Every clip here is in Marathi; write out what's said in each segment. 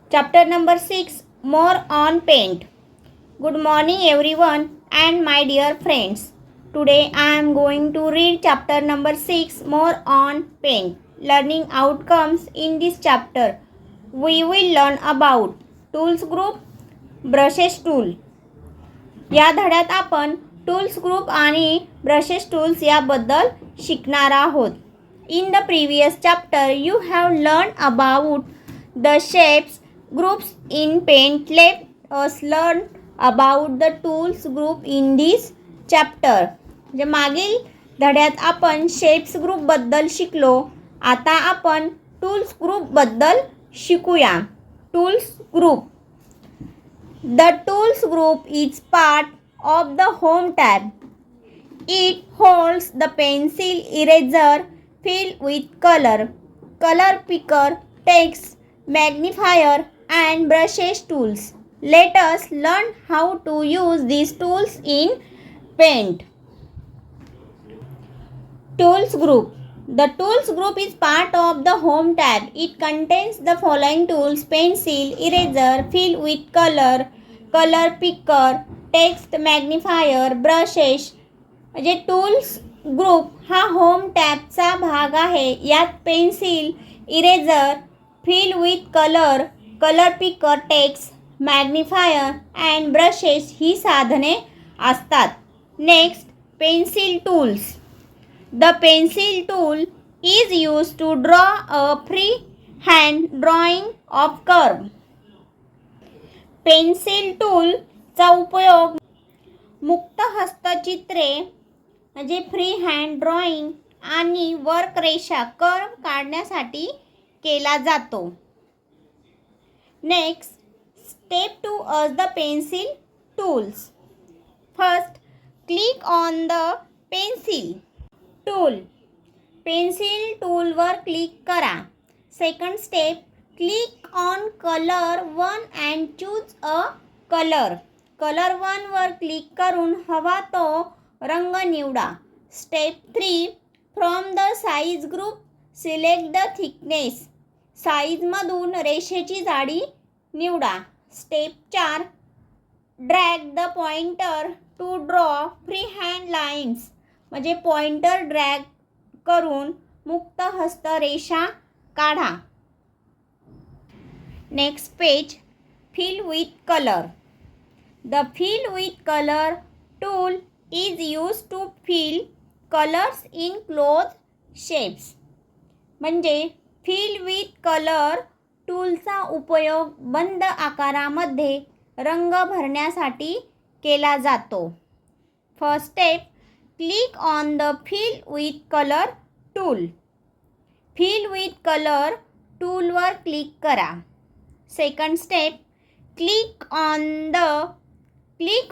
Chapter number 6, More on Paint. Good morning everyone and my dear friends. Today I am going to read chapter number 6, More on Paint. Learning outcomes in this chapter. We will learn about Tools Group, Brushes Tool. या धड्यात आपण टूल्स ग्रुप आणि ब्रशेस टूल्स याबद्दल शिकणार आहोत. In the previous chapter you have learned about the shapes groups in paint. Let us learn about the tools group in this chapter. म्हणजे मागील धड्यात आपण शेप्स ग्रुप बद्दल शिकलो. आता आपण टूल्स ग्रुप बद्दल शिकूया. Tools group. The tools group is part of the home tab. It holds the pencil, eraser, fill with color, color picker, text, magnifier and brushes tools. Let us learn how to use these tools in paint. Tools group. The tools group is part of the home tab. It contains the following tools: pencil, eraser, fill with color, color picker, text, magnifier, brushes. म्हणजे टूल्स ग्रुप हा होम टॅबचा भाग आहे. यात pencil, eraser, fill with colour, colour picker, text, magnifier and brushes ही साधने असतात. Next, pencil tools. The pencil tool is use to draw a free hand drawing of curve. Pencil टूलचा उपयोग मुक्त हस्तचित्रे म्हणजे फ्री हँड ड्रॉइंग आणि वर्क रेषा कर्व काढण्यासाठी केला जातो. Next, step to use the pencil tools. First, click on the pencil tool. Pencil टूलवर क्लिक करा. Second step, click on colour 1 and choose a colour. Colour 1 वर क्लिक करून हवा तो रंग निवडा. Step 3, from the size group select the thickness. साईजमधून रेषेची जाडी निवडा. Step 4, drag the pointer to draw free hand lines. म्हणजे पॉइंटर ड्रॅग करून मुक्त हस्त रेषा काढा. Next page, fill with color. The fill with color tool is used to fill colors in closed shapes. म्हणजे fill with color टूलचा उपयोग बंद आकारामध्ये रंग भरण्यासाठी केला जातो. First step, click on the fill with color tool. fill with color टूलवर क्लिक करा. Second step, click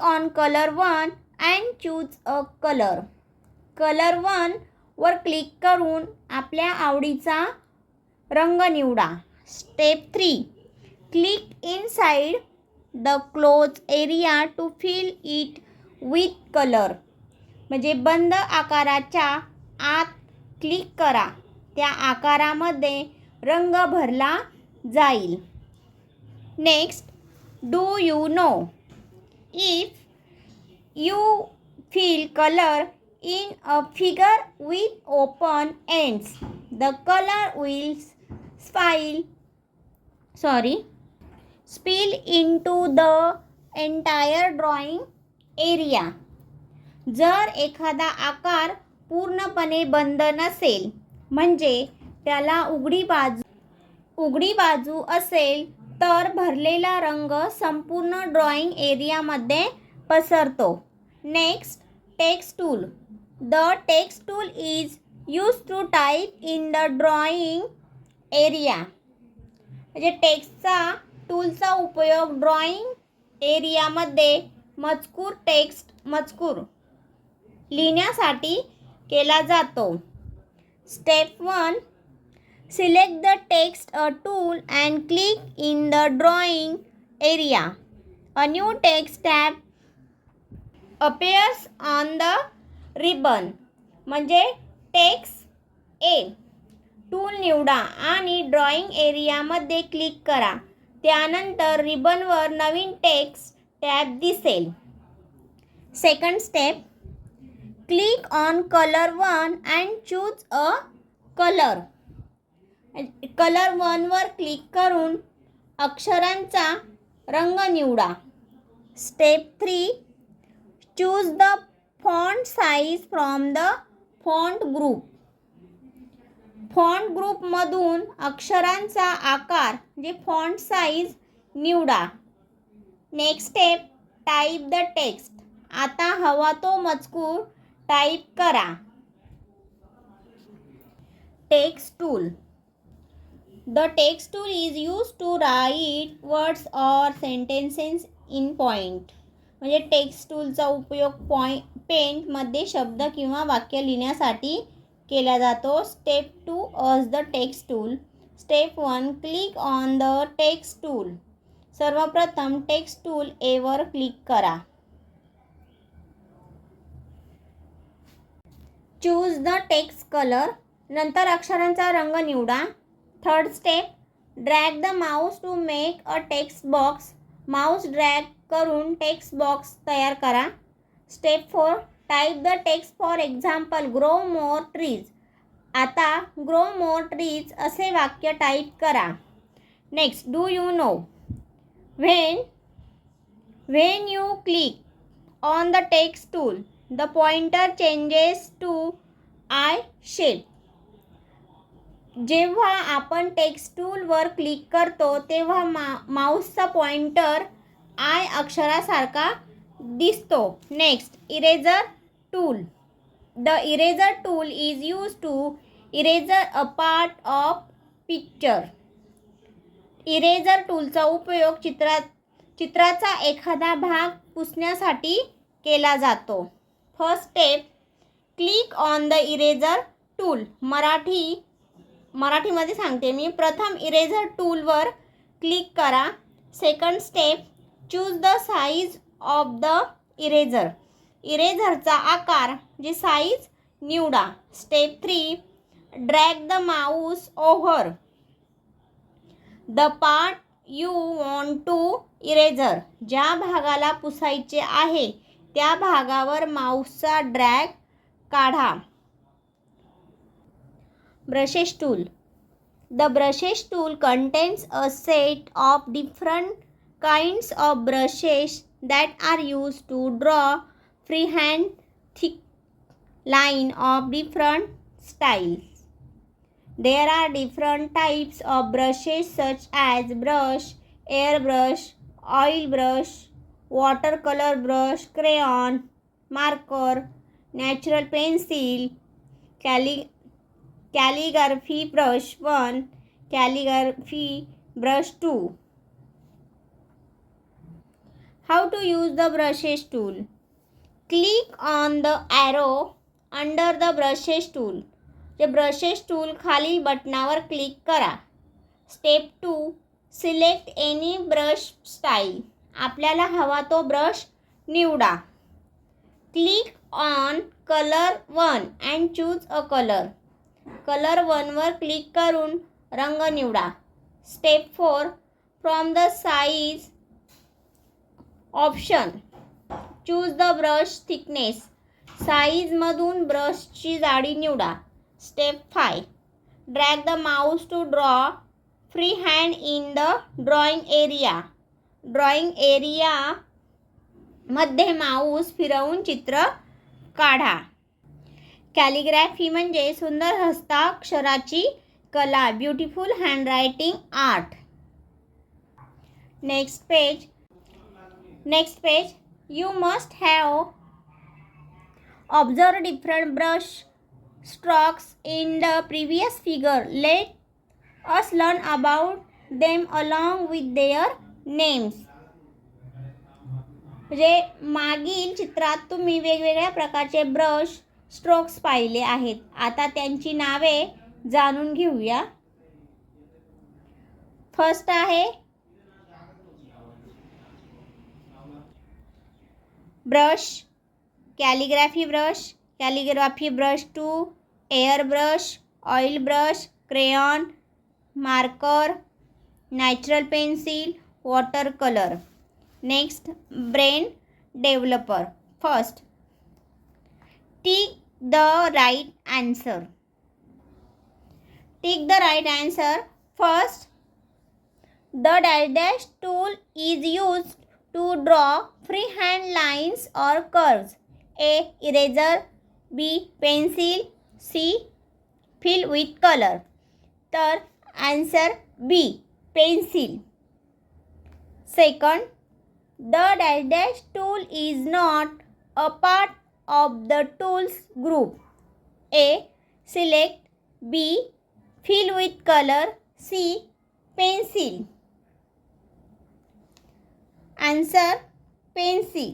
on color 1 and choose a color. Colour 1 वर क्लिक करून आपल्या आवडीचा रंग निवडा. Step 3, click inside the close area to fill it with colour. म्हणजे बंद आकाराच्या आत क्लिक करा. त्या आकारामध्ये रंग भरला जाईल. Next, do you know if you fill color in a figure with open ends, the color will spill into the entire drawing area. जर एखादा आकार पूर्णपणे बंद नसेल म्हणजे त्याला उघडी बाजू असेल तर भरलेला रंग संपूर्ण ड्रॉइंग एरियामध्ये पसरतो. Next, text tool. The text tool is use to type in the drawing area. म्हणजे टेक्स्टचा टूलचा उपयोग ड्रॉइंग एरियामध्ये मजकूर लिहिण्यासाठी केला जातो. Step 1, select the text tool and click in the drawing area. A new text tab appears on the ribbon. म्हणजे टेक्स्ट ए टूल निवडा आणि ड्रॉइंग एरियामध्ये क्लिक करा. त्यानंतर रिबनवर नवीन टेक्स्ट टॅब दिसेल. Second step, click on colour 1 and choose a colour. Colour 1 वर क्लिक करून अक्षरांचा रंग निवडा. Step 3, choose the font size from the font group. Font ग्रुपमधून अक्षरांचा आकार म्हणजे फॉन्ट साईज निवडा. Next step, type the text. आता हवा तो मजकूर टाईप करा. Text tool. The text tool is used to write words or sentences in point. म्हणजे टेक्स्ट टूलचा उपयोग पेंटमध्ये शब्द किंवा वाक्य लिहिण्यासाठी केला जातो. Step 2, use the text tool. Step 1, click on the text tool. सर्वप्रथम टेक्स्ट टूल ए वर क्लिक करा. Choose the text colour. नंतर अक्षरांचा रंग निवडा. Third step, drag the mouse to make a text box. Mouse drag करून टेक्स्ट बॉक्स तयार करा. Step 4, type the text. For example, grow more trees. आता ग्रो मोर ट्रीज असे वाक्य टाईप करा. Next, do you know when you click on the text tool the pointer changes to I shape. जेव्हा आपण टेक्स्ट टूलवर क्लिक करतो तेव्हा माऊसचा पॉइंटर आय अक्षरासारखा दिसतो. Next, eraser tool. The eraser tool is use to eraser a part of picture. Eraser टूलचा उपयोग चित्राचा एखादा भाग पुसण्यासाठी केला जातो. First step, click on the eraser tool. मराठीमध्ये सांगते मी. प्रथम इरेजर टूलवर क्लिक करा. Second step, choose the size of the eraser. इरेझरचा आकार जी साईज निवडा. Step 3, drag the mouse over the part you want to eraser. ज्या भागाला पुसायचे आहे त्या भागावर माऊसचा ड्रॅग काढा. Brushes tool. The brushes tool contains a set of different kinds of brushes that are used to draw freehand thick line of different styles. There are different types of brushes such as brush, airbrush, oil brush, watercolor brush, crayon, marker, natural pencil, calligraphy brush 1, calligraphy brush 2. How to use the brushes tool? Click on the arrow under the brushes tool. जे brushes tool खालील बटनावर क्लिक करा. Step 2, select any brush style. आपल्याला हवा तो ब्रश निवडा. Click on colour 1 and choose a colour. Colour 1 वर क्लिक करून रंग निवडा. Step 4, from the size option choose the brush thickness. साईजमधून ब्रशची जाडी निवडा. Step 5, drag the mouse to draw free hand in the drawing area. Drawing एरियामध्ये माऊस फिरवून चित्र काढा. कॅलिग्राफी म्हणजे सुंदर हस्ताक्षराची कला, beautiful handwriting art. Next page, you must have observe different brush strokes in the previous figure. Let us learn about them along with their names. म्हणजे मागील चित्रात तुम्ही वेगवेगळ्या प्रकारचे ब्रश स्ट्रोक्स पाहिले आहेत. आता त्यांची नावे जाणून घेऊया. फर्स्ट आहे brush, calligraphy brush 2, air brush, oil brush, crayon, marker, natural pencil, watercolor. Next, brain developer. First, tick the right answer. Tick the right answer. First, the dash dash tool is used to draw freehand lines or curves. A. Eraser. B. Pencil. C. Fill with color. तर answer B. Pencil. Second, the dash dash tool is not a part of the tools group. A. Select. B. Fill with color. C. Pencil. Answer pencil.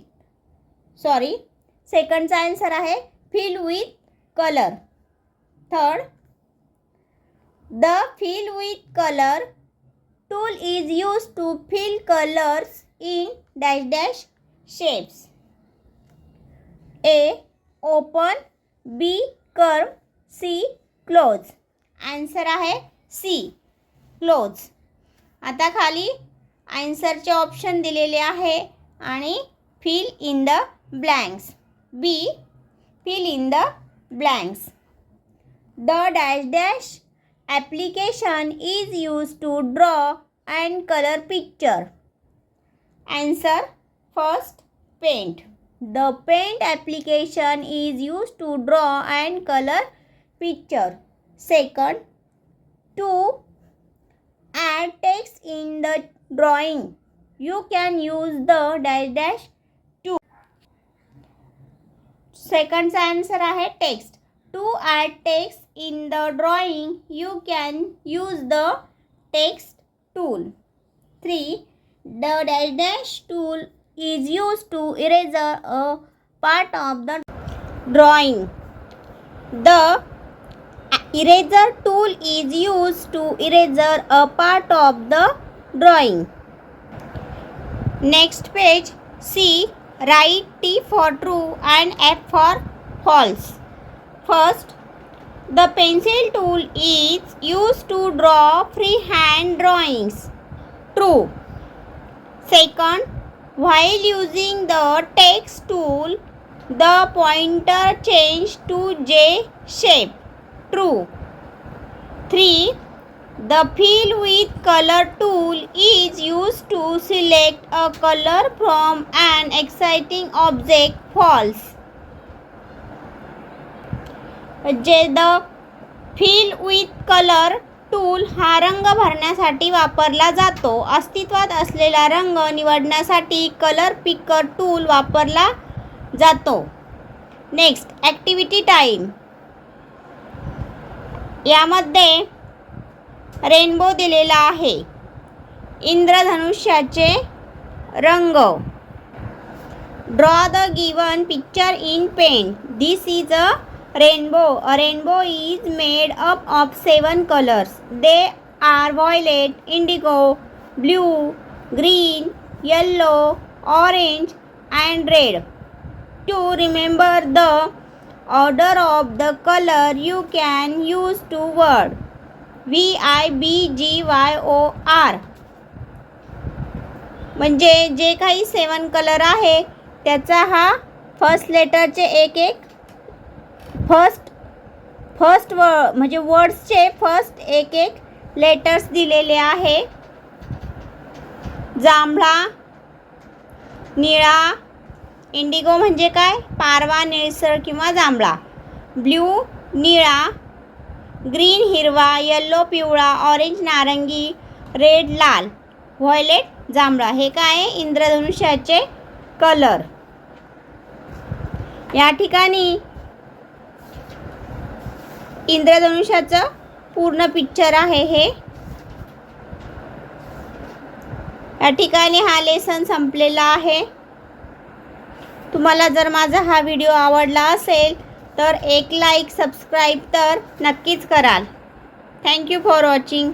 Sorry, सेकंडचा आन्सर आहे fill with color. Third, the fill with color tool is used to fill colors in dash dash shapes. A. Open. B. Curve. C. Close. Answer आहे C. Close. आता खाली आन्सरचे ऑप्शन दिलेले आहे आणि fill in the blanks. B. Fill in the blanks. The dash dash application is used to draw and color picture. Answer first, paint. The paint application is used to draw and color picture. Second, to add text in the drawing, you can use the dash dash tool. Second answer आहे text. To add text in the drawing, you can use the text tool. 3. The dash dash tool is used to erase a part of the drawing. The eraser tool is used to erase a part of the drawing. Next page. C. Write T for true and F for false. First, the pencil tool is used to draw freehand drawings. True. Second, while using the text tool, the pointer changed to J shape. True. 3. The fill with color tool is used to select a color from an exciting object. False. The fill with color tool हा रंग भरण्यासाठी वापरला जातो. अस्तित्वात असलेला रंग निवडण्यासाठी कलर पिकर टूल वापरला जातो. Next, activity time. यामध्ये रेनबो दिलेला आहे. इंद्रधनुष्याचे रंग. Draw the given picture in paint. This is a rainbow. A rainbow is made up of 7 colors. They are violet, indigo, blue, green, yellow, orange and red. To remember the order of the color, you can use two words. VIBGYOR. म्हणजे जे काही 7 कलर आहे त्याचा हा फर्स्ट लेटरचे एक फर्स्ट म्हणजे वर्ड्सचे फर्स्ट एक लेटर्स दिलेले आहे. जांभळा, निळा, इंडिगो म्हणजे काय, पारवा, निळसर किंवा जांभळा. ब्ल्यू निळा, ग्रीन हिरवा, येलो पिवळा, ऑरेंज नारंगी, रेड लाल, व्हायलेट जांभळा. हे काय आहे, इंद्रधनुष्याचे कलर. या ठिकाणी इंद्रधनुष्याचं पूर्ण पिक्चर आहे हे. या ठिकाणी हा लेसन संपलेला आहे. तुम्हाला जर माझा हा व्हिडिओ आवडला असेल तर एक लाईक, सबस्क्राईब तर नक्कीच कराल. Thank you for watching.